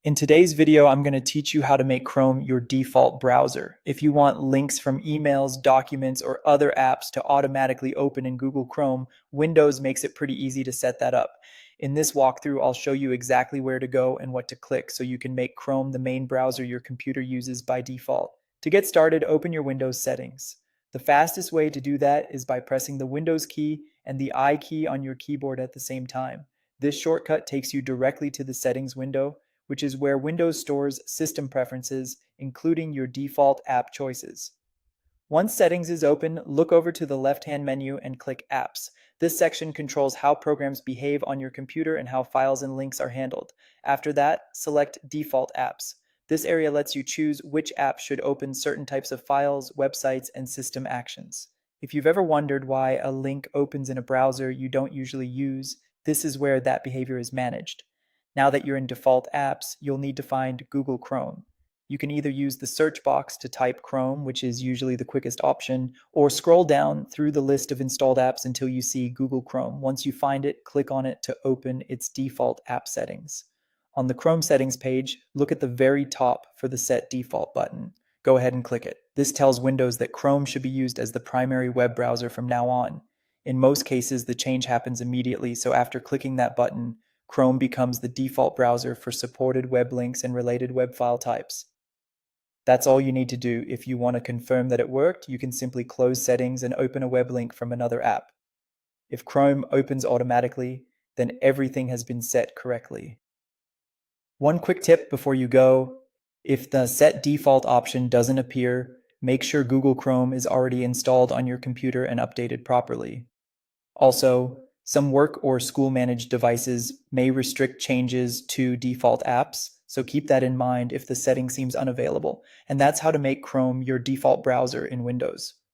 In today's video, I'm going to teach you how to make Chrome your default browser. If you want links from emails, documents, or other apps to automatically open in Google Chrome, Windows makes it pretty easy to set that up. In this walkthrough, I'll show you exactly where to go and what to click so you can make Chrome the main browser your computer uses by default. To get started, open your Windows settings. The fastest way to do that is by pressing the Windows key and the I key on your keyboard at the same time. This shortcut takes you directly to the settings window, which is where Windows stores system preferences, including your default app choices. Once settings is open, look over to the left-hand menu and click Apps. This section controls how programs behave on your computer and how files and links are handled. After that, select Default Apps. This area lets you choose which app should open certain types of files, websites, and system actions. If you've ever wondered why a link opens in a browser you don't usually use, this is where that behavior is managed. Now that you're in Default Apps, you'll need to find Google Chrome. You can either use the search box to type Chrome, which is usually the quickest option, or scroll down through the list of installed apps until you see Google Chrome. Once you find it, click on it to open its default app settings. On the Chrome settings page, look at the very top for the Set Default button. Go ahead and click it. This tells Windows that Chrome should be used as the primary web browser from now on. In most cases, the change happens immediately, so after clicking that button, Chrome becomes the default browser for supported web links and related web file types. That's all you need to do. If you want to confirm that it worked, you can simply close settings and open a web link from another app. If Chrome opens automatically, then everything has been set correctly. One quick tip before you go: if the Set Default option doesn't appear, make sure Google Chrome is already installed on your computer and updated properly. Also, some work or school managed devices may restrict changes to default apps, so keep that in mind if the setting seems unavailable. And that's how to make Chrome your default browser in Windows.